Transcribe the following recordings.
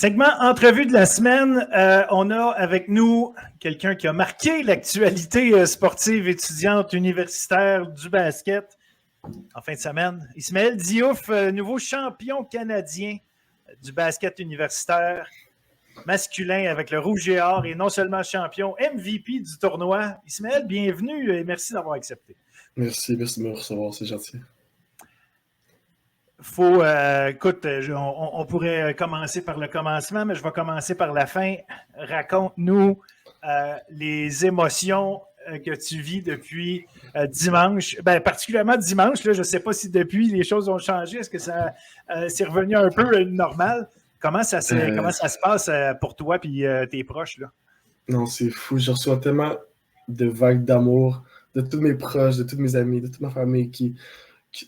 Segment entrevue de la semaine, on a avec nous quelqu'un qui a marqué l'actualité sportive étudiante universitaire du basket en fin de semaine. Ismaël Diouf, nouveau champion canadien du basket universitaire masculin avec le Rouge et Or et non seulement champion, MVP du tournoi. Ismaël, bienvenue et merci d'avoir accepté. Merci de me recevoir, c'est gentil. Écoute, on pourrait commencer par le commencement, mais je vais commencer par la fin. Raconte-nous les émotions que tu vis depuis dimanche, particulièrement dimanche. Là, je ne sais pas si depuis les choses ont changé. Est-ce que ça c'est revenu un peu normal? Comment ça se passe pour toi et tes proches? Là? Non, c'est fou. Je reçois tellement de vagues d'amour de tous mes proches, de tous mes amis, de toute ma famille qui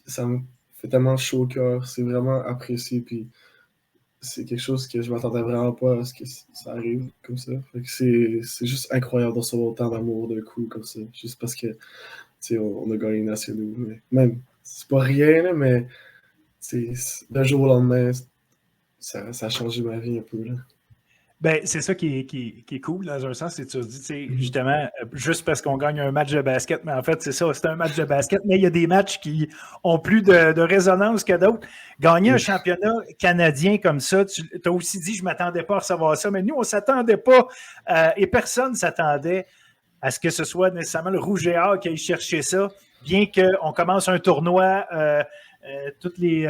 ça me fait tellement chaud au cœur. C'est vraiment apprécié. Puis c'est quelque chose que je ne m'attendais vraiment pas à ce que ça arrive comme ça. Fait que c'est juste incroyable de recevoir autant d'amour d'un coup comme ça. Juste parce que on a gagné nationaux. Mais même, c'est pas rien, là, mais d'un jour au lendemain, ça a changé ma vie un peu. Là. C'est ça qui est cool dans un sens, c'est que tu dis, justement, juste parce qu'on gagne un match de basket, mais en fait, c'est ça, c'est un match de basket, mais il y a des matchs qui ont plus de résonance que d'autres. Gagner un championnat canadien comme ça, tu as aussi dit, je ne m'attendais pas à recevoir ça, mais nous, on ne s'attendait pas, et personne ne s'attendait à ce que ce soit nécessairement le Rouge et Or qui aille chercher ça, bien qu'on commence un tournoi, toutes les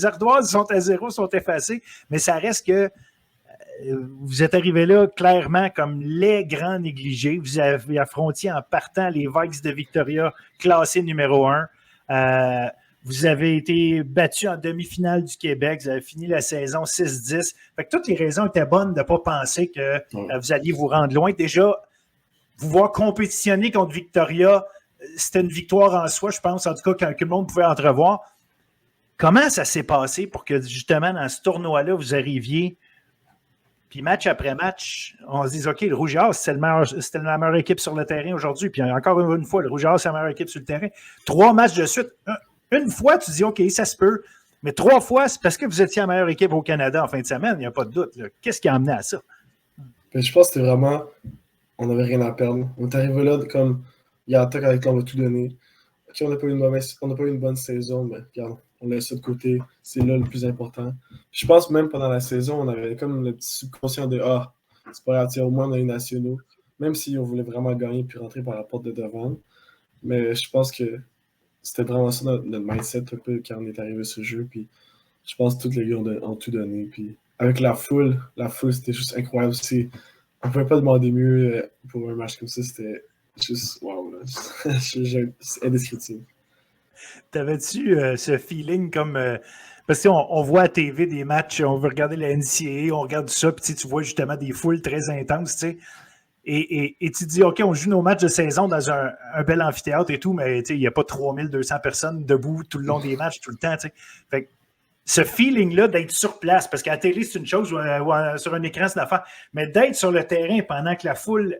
ardoises sont à zéro, sont effacées, mais ça reste que vous êtes arrivé là clairement comme les grands négligés. Vous avez affronté en partant les Vikes de Victoria, classés numéro 1. Vous avez été battu en demi-finale du Québec. Vous avez fini la saison 6-10. Fait que toutes les raisons étaient bonnes de ne pas penser que vous alliez vous rendre loin. Déjà, vous voir compétitionner contre Victoria, c'était une victoire en soi, je pense, en tout cas, que le monde pouvait entrevoir. Comment ça s'est passé pour que, justement, dans ce tournoi-là, vous arriviez. Puis match après match, on se dit, OK, le Rouge et Or, c'était la meilleure équipe sur le terrain aujourd'hui. Puis encore une fois, le Rouge et Or, c'est la meilleure équipe sur le terrain. 3 matchs de suite. Une fois, tu dis, OK, ça se peut. Mais 3 fois, c'est parce que vous étiez la meilleure équipe au Canada en fin de semaine. Il n'y a pas de doute. Là. Qu'est-ce qui a amené à ça? Je pense que c'était vraiment, on n'avait rien à perdre. On est arrivé là comme, il y a un temps avec on va tout donner. OK, on n'a pas eu une bonne saison, mais regarde, on laisse ça de côté. C'est là le plus important. Je pense même pendant la saison, on avait comme le petit subconscient de c'est pas grave, au moins on a eu nationaux. Même si on voulait vraiment gagner puis rentrer par la porte de devant. Mais je pense que c'était vraiment ça notre mindset un peu quand on est arrivé à ce jeu. Puis je pense que tous les gars ont tout donné. Puis avec la foule, c'était juste incroyable aussi. On ne pouvait pas demander mieux pour un match comme ça. C'était juste wow, c'est indescriptible. T'avais-tu ce feeling comme. Parce qu'on voit à TV des matchs, on veut regarder la NCAA, on regarde ça, puis tu vois justement des foules très intenses, tu sais. Et tu te dis, OK, on joue nos matchs de saison dans un bel amphithéâtre et tout, mais il n'y a pas 3200 personnes debout tout le long des matchs, tout le temps, tu sais. Fait que ce feeling-là d'être sur place, parce qu'à la télé, c'est une chose, ou sur un écran, c'est une affaire, mais d'être sur le terrain pendant que la foule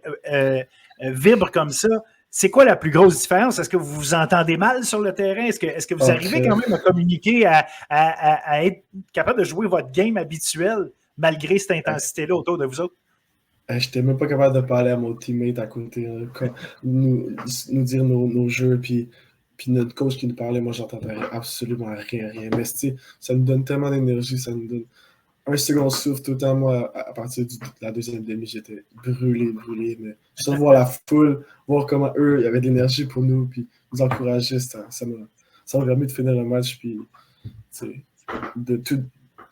vibre comme ça, c'est quoi la plus grosse différence? Est-ce que vous vous entendez mal sur le terrain? Est-ce que vous arrivez quand même à communiquer, à être capable de jouer votre game habituel malgré cette intensité-là autour de vous autres? Je n'étais même pas capable de parler à mon teammate à côté, nous dire nos jeux, puis notre coach qui nous parlait, moi j'entendais absolument rien. Mais ça nous donne tellement d'énergie, ça nous donne un second souffle tout le temps. Moi, à partir de la deuxième demi, j'étais brûlé. Mais juste voir la foule, voir comment eux, il y avait de l'énergie pour nous, puis nous encourager, ça m'a permis de finir le match, puis de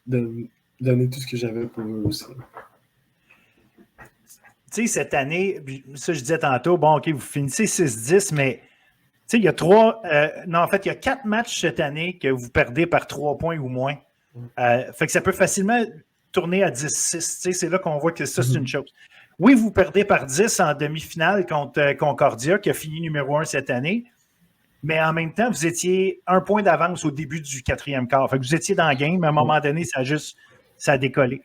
donner tout ce que j'avais pour eux aussi. Tu sais, cette année, ça je disais tantôt, bon, OK, vous finissez 6-10, mais tu sais, il y a 4 matchs cette année que vous perdez par 3 points ou moins. Fait que ça peut facilement tourner à 10-6. Tu sais, c'est là qu'on voit que ça, c'est une chose. Oui, vous perdez par 10 en demi-finale contre Concordia, qui a fini numéro 1 cette année, mais en même temps, vous étiez 1 point d'avance au début du 4e quart. Fait que vous étiez dans le game, mais à un moment donné, ça a décollé.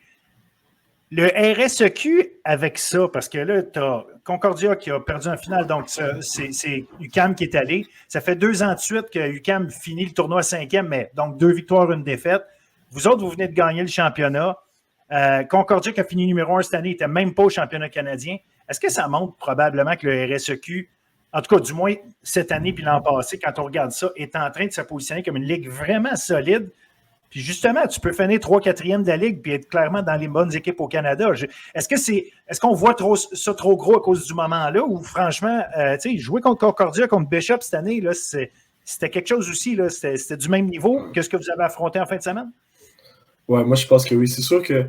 Le RSEQ avec ça, parce que là, tu as Concordia qui a perdu en finale, donc c'est UQAM qui est allé. Ça fait 2 ans de suite que UQAM finit le tournoi 5e, mais donc 2 victoires, 1 défaite. Vous autres, vous venez de gagner le championnat. Concordia, qui a fini numéro 1 cette année, n'était même pas au championnat canadien. Est-ce que ça montre probablement que le RSEQ, en tout cas, du moins cette année puis l'an passé, quand on regarde ça, est en train de se positionner comme une ligue vraiment solide? Puis justement, tu peux finir 3-4e de la ligue puis être clairement dans les bonnes équipes au Canada. Est-ce qu'on voit ça trop gros à cause du moment-là ou franchement, jouer contre Concordia, contre Bishop cette année, là, c'était quelque chose aussi, là, c'était du même niveau que ce que vous avez affronté en fin de semaine? Ouais, moi je pense que oui. C'est sûr que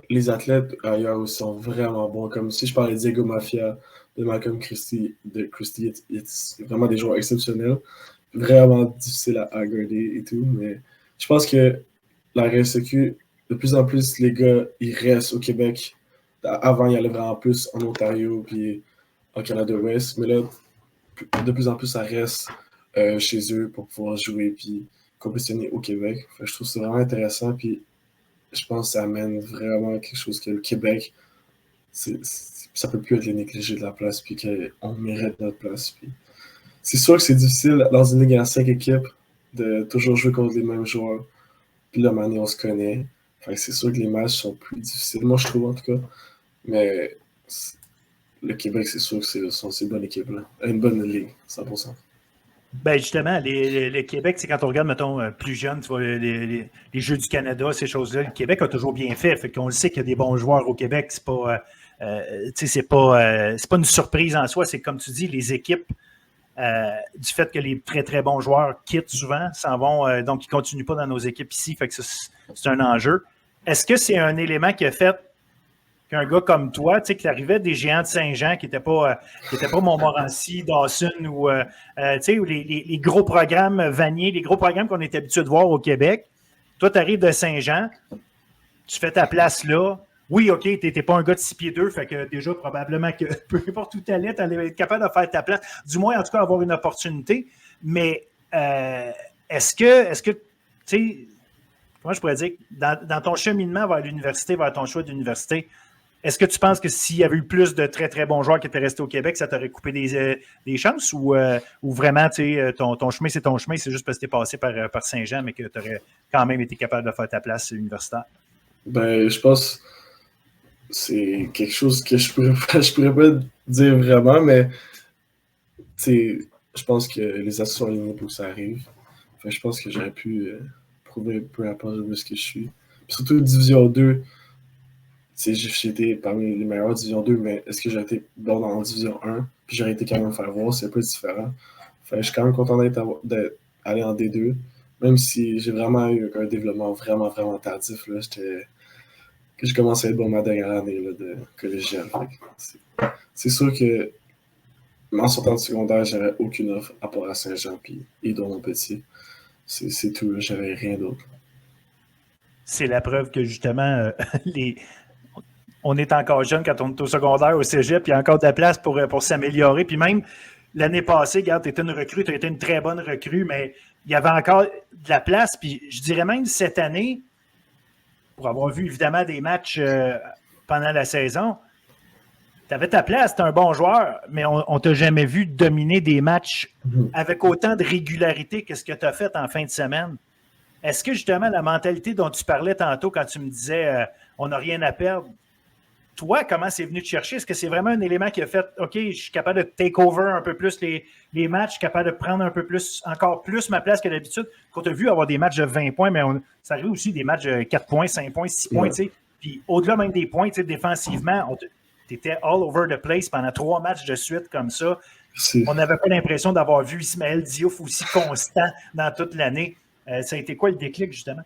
les athlètes ailleurs aussi sont vraiment bons. Comme si je parlais de Diego Mafia, de Malcolm Christie, c'est vraiment des joueurs exceptionnels. Vraiment difficiles à garder et tout. Mais je pense que la RSEQ, de plus en plus, les gars, ils restent au Québec. Avant, il y allait vraiment plus en Ontario puis en Canada-Ouest. Mais là, de plus en plus, ça reste chez eux pour pouvoir jouer puis compétitionner au Québec. Fait que je trouve ça vraiment intéressant. Puis je pense que ça amène vraiment quelque chose que le Québec, ça peut plus être les négligés de la place, puis qu'on mérite notre place. Puis c'est sûr que c'est difficile dans une ligue à 5 équipes de toujours jouer contre les mêmes joueurs. Puis là, maintenant, on se connaît. Fait que c'est sûr que les matchs sont plus difficiles, moi je trouve en tout cas. Mais le Québec, c'est sûr que sont ces bonnes équipes-là. Une bonne ligue, 100%. Ben justement, le Québec, c'est quand on regarde, mettons, plus jeune, tu vois, les Jeux du Canada, ces choses-là, le Québec a toujours bien fait. Fait qu'on le sait qu'il y a des bons joueurs au Québec. C'est pas une surprise en soi. C'est comme tu dis, les équipes, du fait que les très, très bons joueurs quittent souvent, s'en vont, donc ils ne continuent pas dans nos équipes ici. Fait que c'est un enjeu. Est-ce que c'est un élément qui a fait qu'un gars comme toi, tu sais, qui arrivait des Géants de Saint-Jean, qui n'étaient pas Montmorency, Dawson, ou tu sais, les gros programmes Vanier, les gros programmes qu'on est habitué de voir au Québec. Toi, tu arrives de Saint-Jean, tu fais ta place là. Oui, OK, tu n'étais pas un gars de 6 pieds 2, fait que déjà, probablement que peu importe où tu allais, tu allais être capable de faire ta place. Du moins, en tout cas, avoir une opportunité. Mais est-ce que tu sais, comment je pourrais dire, dans ton cheminement vers l'université, vers ton choix d'université, est-ce que tu penses que s'il y avait eu plus de très, très bons joueurs qui étaient restés au Québec, ça t'aurait coupé des chances ou vraiment, ton chemin, c'est ton chemin, c'est juste parce que tu es passé par Saint-Jean, mais que tu aurais quand même été capable de faire ta place universitaire? Ben, je pense que c'est quelque chose que je pourrais pas dire vraiment, mais je pense que les assos sont alignés pour que ça arrive. Enfin, je pense que j'aurais pu prouver peu importe où est-ce que je suis. Puis surtout Division 2, j'ai été parmi les meilleurs Division 2, mais est-ce que j'ai été bon dans la Division 1? Puis j'aurais été quand même faire voir, c'est un peu différent. Enfin, je suis quand même content d'aller en D2, même si j'ai vraiment eu un développement vraiment, vraiment tardif. Là, que je commençais à être bon ma dernière année là, de collégial. C'est sûr que en sortant de secondaire, j'avais aucune offre à part à Saint-Jean puis Édouard-Montpetit. C'est tout, j'avais rien d'autre. C'est la preuve que justement, on est encore jeune quand on est au secondaire, au cégep, il y a encore de la place pour s'améliorer. Puis même l'année passée, regarde, tu étais une recrue, tu as été une très bonne recrue, mais il y avait encore de la place. Puis je dirais même cette année, pour avoir vu évidemment des matchs pendant la saison, tu avais ta place, tu es un bon joueur, mais on ne t'a jamais vu dominer des matchs avec autant de régularité que ce que tu as fait en fin de semaine. Est-ce que justement la mentalité dont tu parlais tantôt quand tu me disais on n'a rien à perdre, toi, comment c'est venu te chercher? Est-ce que c'est vraiment un élément qui a fait OK, je suis capable de take over un peu plus les matchs, je suis capable de prendre un peu plus, encore plus ma place que d'habitude? Quand tu as vu avoir des matchs de 20 points, mais ça arrive aussi des matchs de 4 points, 5 points, 6 points, tu sais. Puis au-delà même des points, défensivement, tu étais all over the place pendant 3 matchs de suite comme ça. On n'avait pas l'impression d'avoir vu Ismaël Diouf aussi constant dans toute l'année. Ça a été quoi le déclic, justement?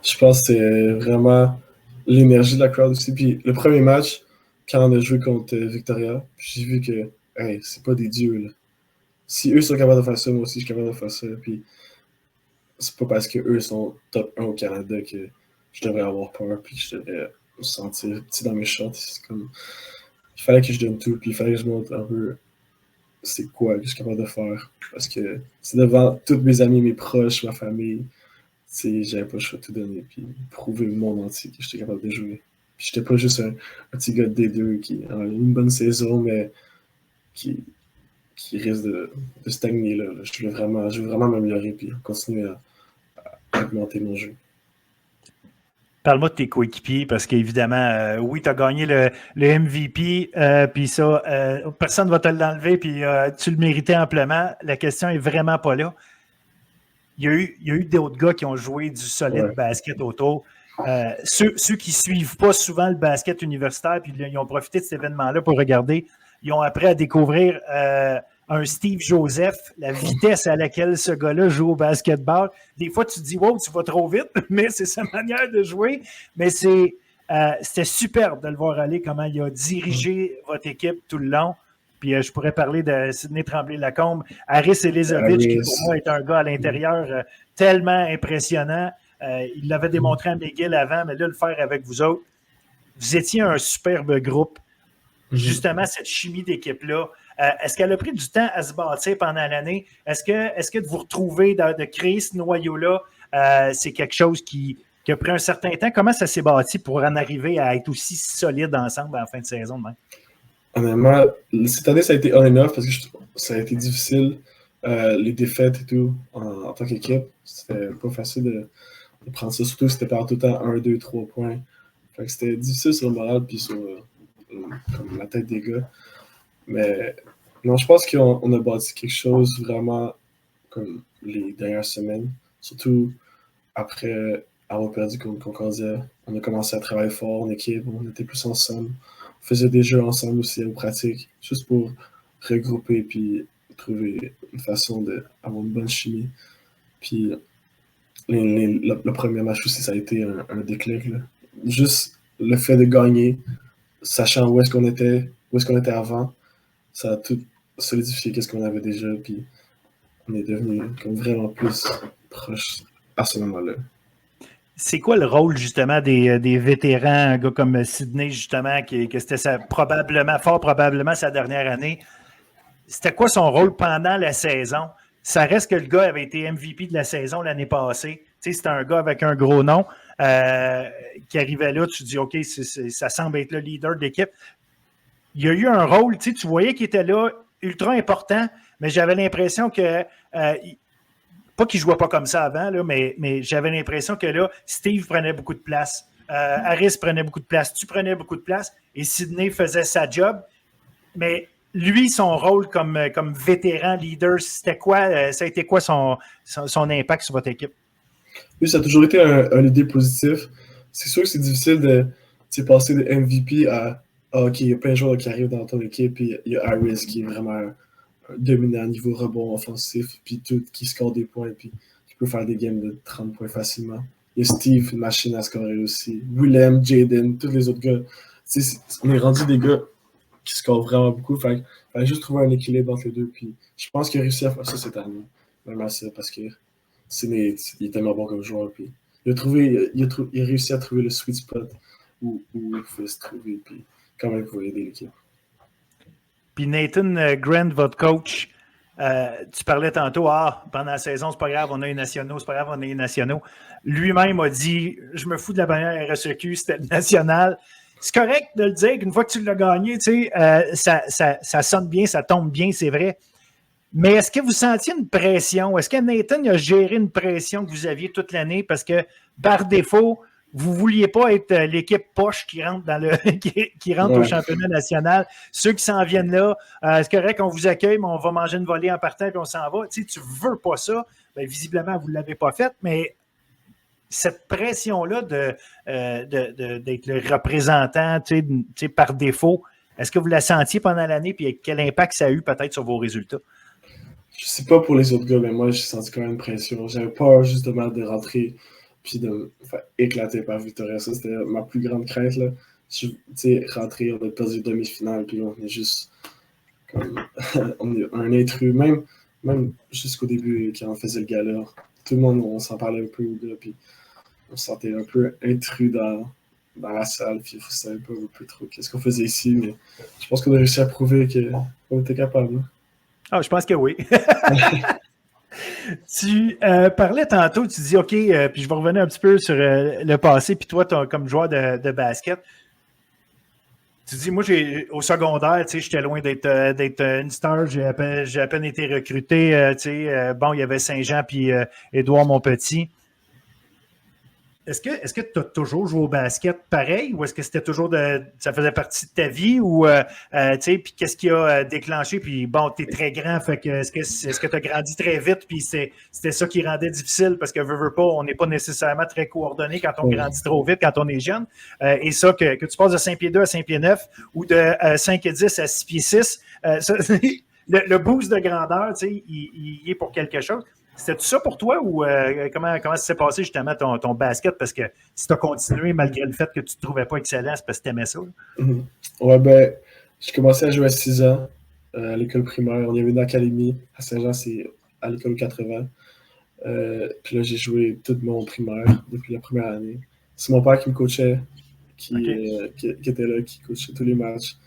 Je pense que c'est vraiment l'énergie de la crowd aussi. Puis le premier match, quand on a joué contre Victoria, j'ai vu que hey, c'est pas des dieux. Là. Si eux sont capables de faire ça, moi aussi je suis capable de faire ça. Puis c'est pas parce qu'eux sont top 1 au Canada que je devrais avoir peur puis que je devrais me sentir petit dans mes shorts. C'est comme. Il fallait que je donne tout, puis il fallait que je montre un peu c'est quoi que je suis capable de faire. Parce que c'est devant tous mes amis, mes proches, ma famille. J'avais pas le choix de tout donner, puis prouver au monde entier que j'étais capable de jouer. Puis j'étais pas juste un petit gars de D2 qui a une bonne saison, mais qui risque de stagner là. Je veux vraiment, vraiment, je veux vraiment, je veux vraiment m'améliorer puis continuer à augmenter mon jeu. Parle-moi de tes coéquipiers, parce qu'évidemment, oui, tu as gagné le MVP, puis ça, personne ne va te l'enlever, puis tu le méritais amplement. La question est vraiment pas là. Il y a eu d'autres gars qui ont joué du solide basket autour. Ceux qui ne suivent pas souvent le basket universitaire, puis ils ont profité de cet événement-là pour regarder, ils ont appris à découvrir un Steve Joseph, la vitesse à laquelle ce gars-là joue au basketball. Des fois, tu te dis, wow, tu vas trop vite, mais c'est sa manière de jouer. Mais c'était superbe de le voir aller, comment il a dirigé votre équipe tout le long. Puis je pourrais parler de Sidney Tremblay-Lacombe, Haris Elizovic, qui pour moi est un gars à l'intérieur tellement impressionnant. Il l'avait démontré à McGill avant, mais là, le faire avec vous autres, vous étiez un superbe groupe. Justement, cette chimie d'équipe-là, est-ce qu'elle a pris du temps à se bâtir pendant l'année? Est-ce que de vous retrouver, de créer ce noyau-là, c'est quelque chose qui a pris un certain temps? Comment ça s'est bâti pour en arriver à être aussi solide ensemble en fin de saison? Même? Honnêtement, cette année, ça a été on and off parce que ça a été difficile. Les défaites et tout, en tant qu'équipe, c'était pas facile de prendre ça. Surtout, c'était par tout le temps 1, 2, 3 points. Fait que c'était difficile sur le moral puis sur comme la tête des gars. Mais non, je pense qu'on a bâti quelque chose vraiment comme les dernières semaines. Surtout après avoir perdu contre Concordia. On a commencé à travailler fort en équipe, on était plus ensemble. On faisait des jeux ensemble aussi en pratique, juste pour regrouper puis trouver une façon d'avoir une bonne chimie. Puis le premier match aussi, ça a été un déclic. Là. Juste le fait de gagner, sachant où est-ce qu'on était avant, ça a tout solidifié qu'est-ce qu'on avait déjà, puis on est devenu comme vraiment plus proche à ce moment-là. C'est quoi le rôle, justement, des vétérans, un gars comme Sidney, justement, que c'était fort probablement sa dernière année? C'était quoi son rôle pendant la saison? Ça reste que le gars avait été MVP de la saison l'année passée. Tu sais, c'était un gars avec un gros nom qui arrivait là. Tu te dis, OK, ça semble être le leader de l'équipe. Il y a eu un rôle, tu voyais qu'il était là, ultra important, mais j'avais l'impression que... pas qu'il ne jouait pas comme ça avant, là, mais j'avais l'impression que là, Steve prenait beaucoup de place. Haris prenait beaucoup de place. Tu prenais beaucoup de place. Et Sidney faisait sa job. Mais lui, son rôle comme vétéran leader, c'était quoi? Ça a été quoi son impact sur votre équipe? Lui, ça a toujours été un idée positif. C'est sûr que c'est difficile de passer de MVP à OK, il y a plein de joueurs qui arrivent dans ton équipe. Puis il y a Haris qui est vraiment dominant niveau rebond offensif, puis tout, qui score des points, puis qui peut faire des games de 30 points facilement. Il y a Steve, une machine à scorer aussi. Willem, Jaden, tous les autres gars. On est rendu des gars qui scorent vraiment beaucoup. Fait juste trouver un équilibre entre les deux. Puis je pense qu'il a réussi à faire ça cette année. Même à ça, parce qu'il est tellement bon comme joueur. Puis il a réussi à trouver le sweet spot où il pouvait se trouver. Puis quand même, il pouvait aider l'équipe. Puis Nathan Grant, votre coach, tu parlais tantôt, pendant la saison, c'est pas grave, on a les nationaux, c'est pas grave, on a les nationaux. Lui-même a dit, je me fous de la bannière RSEQ, c'était le national. C'est correct de le dire qu'une fois que tu l'as gagné, tu sais, ça sonne bien, ça tombe bien, c'est vrai. Mais est-ce que vous sentiez une pression? Est-ce que Nathan a géré une pression que vous aviez toute l'année? Parce que, par défaut, vous ne vouliez pas être l'équipe poche qui rentre qui rentre au championnat national. Ceux qui s'en viennent là, c'est correct qu'on vous accueille, mais on va manger une volée en partant et on s'en va. Tu sais, tu ne veux pas ça. Bien, visiblement, vous ne l'avez pas fait, mais cette pression-là d'être le représentant tu sais, par défaut, est-ce que vous la sentiez pendant l'année et quel impact ça a eu peut-être sur vos résultats? Je ne sais pas pour les autres gars, mais moi, j'ai senti quand même une pression. J'avais peur justement de rentrer puis de me faire éclater par Victoria. Ça, c'était ma plus grande crainte. Là. Tu sais, rentrer, on a perdu une demi-finale, puis on est juste comme on est un intrus. Même jusqu'au début, quand on faisait le gala, tout le monde, on s'en parlait un peu, là, puis on se sentait un peu intrus dans la salle, puis on ne savait pas un peu trop qu'est-ce qu'on faisait ici, mais je pense qu'on a réussi à prouver qu'on était capable. Hein. Ah, je pense que oui. Tu parlais tantôt, tu dis, OK, puis je vais revenir un petit peu sur le passé, puis toi, comme joueur de basket, tu dis, moi, au secondaire, tu sais, j'étais loin d'être une star, j'ai à peine été recruté, tu sais, bon, il y avait Saint-Jean puis Édouard Montpetit. Est-ce que tu as toujours joué au basket pareil ou est-ce que c'était toujours ça faisait partie de ta vie ou puis qu'est-ce qui a déclenché? Puis bon, tu es très grand, fait que est-ce que tu as grandi très vite puis c'était ça qui rendait difficile parce que veux pas, on n'est pas nécessairement très coordonné quand on grandit trop vite, quand on est jeune. Et ça, que tu passes de 5 pieds 2 à 5 pieds 9 ou de 5 et 10 à 6 pieds 6, ça, le boost de grandeur, il est pour quelque chose. C'était tout ça pour toi ou comment ça s'est passé justement ton basket? Parce que si tu as continué malgré le fait que tu ne te trouvais pas excellent, c'est parce que tu aimais ça. Mm-hmm. Ouais, ben, j'ai commencé à jouer à 6 ans à l'école primaire. On y avait une académie à Saint-Jean, c'est à l'école 80. Puis là, j'ai joué toute mon primaire depuis la première année. C'est mon père qui me coachait, qui était là, qui coachait tous les matchs,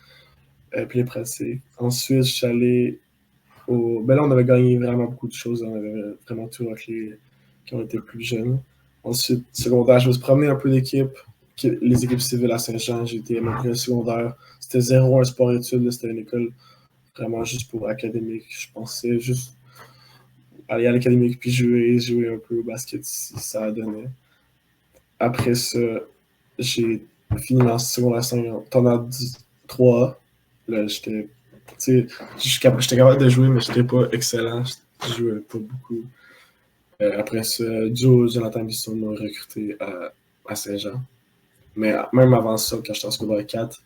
puis les pratiques. Ensuite, je suis allé ben là, on avait gagné vraiment beaucoup de choses. On avait vraiment tout raclé quand on était plus jeunes. Ensuite, secondaire, je me suis promené un peu d'équipe. Les équipes civiles à Saint-Jean, j'ai été à mon premier secondaire. C'était 0 un sport-études. C'était une école vraiment juste pour académique. Je pensais juste aller à l'académique puis jouer un peu au basket si ça donnait. Après ça, j'ai fini mon secondaire 5 en tournoi 3. Là, j'étais capable de jouer, mais je n'étais pas excellent. Je jouais pas beaucoup. Après ça, Jonathan Bisson m'a recruté à Saint-Jean. Mais même avant ça, quand j'étais en secondaire 4,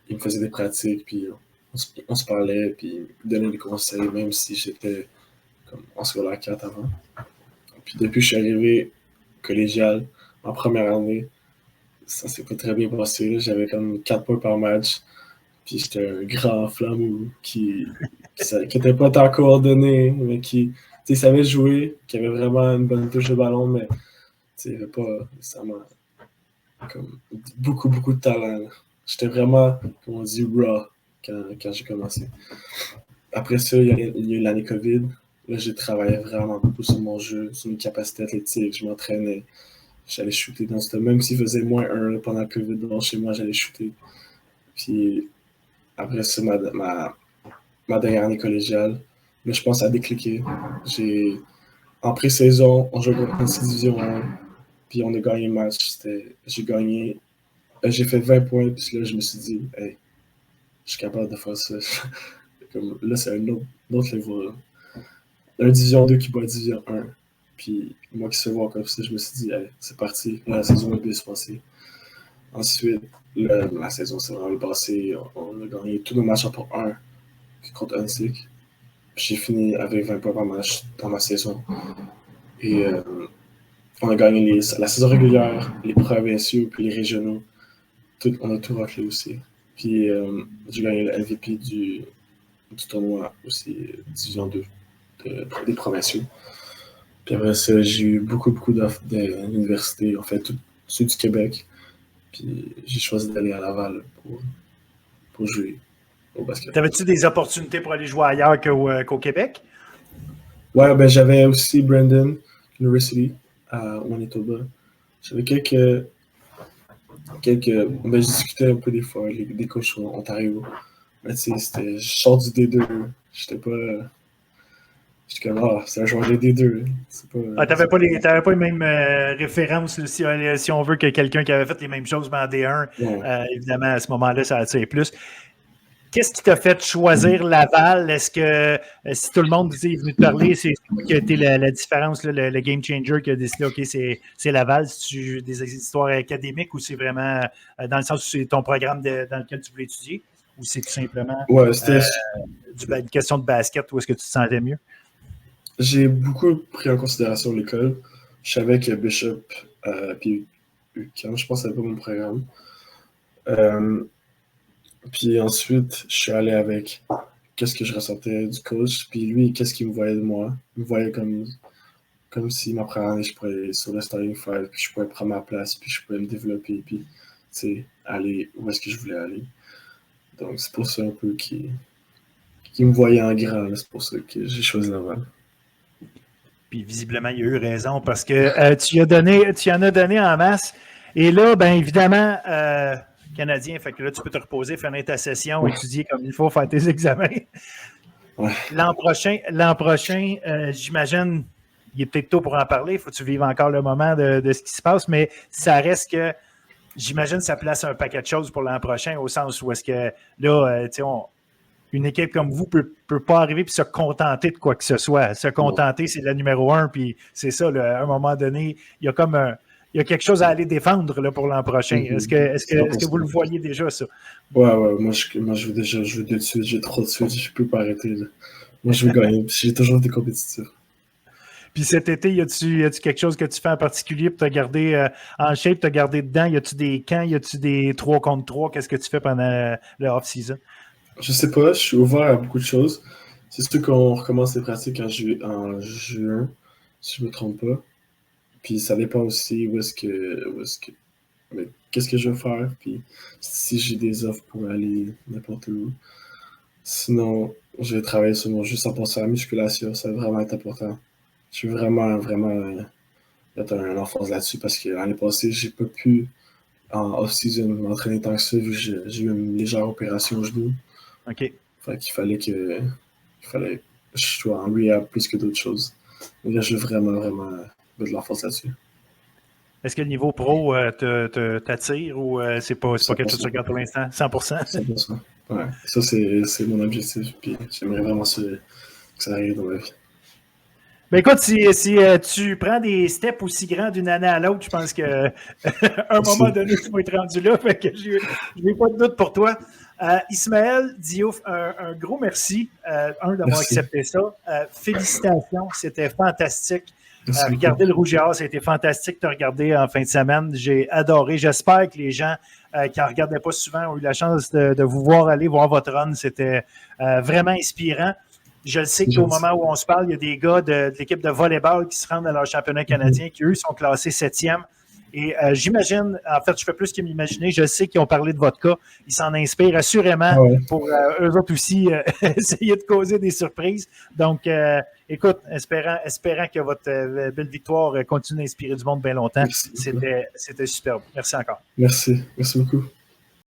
il me faisait des pratiques, puis on se parlait, puis il me donnait des conseils, même si j'étais comme en secondaire 4 avant. Puis depuis que je suis arrivé collégial, en première année, ça s'est pas très bien passé. J'avais comme 4 points par match. Puis j'étais un grand flamou qui n'était pas tant coordonné, mais qui savait jouer, qui avait vraiment une bonne touche de ballon, mais il n'avait pas nécessairement comme, beaucoup, beaucoup de talent. Là. J'étais vraiment, comme on dit, raw quand j'ai commencé. Après ça, il y a eu l'année COVID. Là, j'ai travaillé vraiment beaucoup sur mon jeu, sur mes capacités athlétiques. Je m'entraînais. J'allais shooter dans ce même s'il faisait -1 pendant le COVID devant chez moi, j'allais shooter. Puis après ça, ma dernière année collégiale, là, je pense à décliquer. En pré-saison, on jouait contre une Division 1, puis on a gagné le match. J'ai fait 20 points, puis là, je me suis dit, hey, je suis capable de faire ça. Comme, là, c'est un autre level. Un Division 2 qui bat Division 1. Puis moi qui sais voir comme ça, je me suis dit, hey, c'est parti. Là, la saison va bien se passer. Ensuite, la saison s'est vraiment passée. On a gagné tous nos matchs pour 1 contre Huntsic. J'ai fini avec 20 points par match dans ma saison. Et on a gagné la saison régulière, les provinciaux, puis les régionaux. On a tout raclé aussi. Puis j'ai gagné le MVP du tournoi aussi, Division 2, des provinciaux. Puis après ça, j'ai eu beaucoup d'offres de l'université, en fait, tout ceux du Québec. Puis j'ai choisi d'aller à Laval pour jouer au basket. T'avais-tu des opportunités pour aller jouer ailleurs qu'au Québec? Ouais, ben j'avais aussi Brandon University à Manitoba. J'avais quelques je discutais un peu des fois avec des coachs en Ontario. Mais tu sais, je sors du D2. J'étais comme, c'est un joueur de D2. T'avais pas les mêmes références là, si on veut que quelqu'un qui avait fait les mêmes choses mais en D1. Ouais. Évidemment, à ce moment-là, ça attire plus. Qu'est-ce qui t'a fait choisir Laval? Est-ce que si tout le monde est venu te parler, c'est quoi qui a été la différence, là, le game changer qui a décidé, OK, c'est Laval, si tu des histoires académiques ou c'est vraiment dans le sens où c'est ton programme dans lequel tu voulais étudier ou c'est tout simplement une question de basket où est-ce que tu te sentais mieux? J'ai beaucoup pris en considération l'école. Je savais que Bishop puis UQAM, je pense que c'était pas mon programme. Puis ensuite, je suis allé avec qu'est-ce que je ressentais du coach, puis lui, qu'est-ce qu'il me voyait de moi. Il me voyait comme si ma première année, je pourrais aller sur le starting five, puis je pourrais prendre ma place, puis je pourrais me développer, puis aller où est-ce que je voulais aller. Donc c'est pour ça un peu qu'il me voyait en grand, c'est pour ça que j'ai choisi Laval. Puis visiblement, il a eu raison parce que tu en as donné en masse. Et là, bien évidemment, Canadien, fait que là, tu peux te reposer, finir ta session, étudier comme il faut, faire tes examens. Ouais. L'an prochain, j'imagine, il est peut-être tôt pour en parler, il faut que tu vives encore le moment de ce qui se passe, mais ça reste que j'imagine que ça place un paquet de choses pour l'an prochain, au sens où est-ce que là, une équipe comme vous ne peut pas arriver et se contenter de quoi que ce soit. Se contenter, c'est la numéro 1, puis c'est ça, là, à un moment donné, il y a comme il y a quelque chose à aller défendre là, pour l'an prochain. Est-ce que vous le voyez déjà, ça? Ouais, moi je veux de suite, j'ai trop de suite, je peux pas arrêter. Là. Moi, je veux gagner, j'ai toujours été compétitif. Puis cet été, y a-tu quelque chose que tu fais en particulier pour te garder en shape, te garder dedans? Y a-tu des camps? Y a-tu des 3 contre 3? Qu'est-ce que tu fais pendant le off-season? Je sais pas, je suis ouvert à beaucoup de choses. C'est sûr qu'on recommence les pratiques en juin, si je me trompe pas. Puis ça dépend aussi qu'est-ce que je veux faire, puis si j'ai des offres pour aller n'importe où. Sinon, je vais travailler sur mon jeu 100% à la musculation, ça va vraiment être important. Je veux vraiment mettre un emphase là-dessus parce que l'année passée, j'ai pas pu en off-season m'entraîner tant que ça vu que j'ai eu une légère opération au genou. OK. Fait qu'il fallait que je sois en rehab plus que d'autres choses. Mais là, je veux vraiment mettre de l'emphase là-dessus. Est-ce que le niveau pro t'attire ou c'est pas quelque chose que tu regardes pour l'instant? 100%? 100%. Ouais. Ça, c'est mon objectif. Puis j'aimerais vraiment que ça arrive dans ma vie. Ben écoute, si tu prends des steps aussi grands d'une année à l'autre, je pense qu'à un moment donné, tu vas être rendu là. Fait que je n'ai pas de doute pour toi. Ismaël Diouf, un gros merci, d'avoir accepté ça. Félicitations, c'était fantastique. Regarder le Rouge et Or, ça a été fantastique de regarder en fin de semaine. J'ai adoré. J'espère que les gens qui n'en regardaient pas souvent ont eu la chance de vous voir aller voir votre run. C'était vraiment inspirant. Je le sais qu'au moment où on se parle, il y a des gars de l'équipe de volleyball qui se rendent à leur championnat canadien, qui, eux, sont classés 7e. Et j'imagine, en fait, je fais plus que m'imaginer, je sais qu'ils ont parlé de votre cas. Ils s'en inspirent assurément pour eux autres aussi essayer de causer des surprises. Donc, écoute, espérant que votre belle victoire continue d'inspirer du monde bien longtemps. C'était superbe. Merci encore. Merci beaucoup.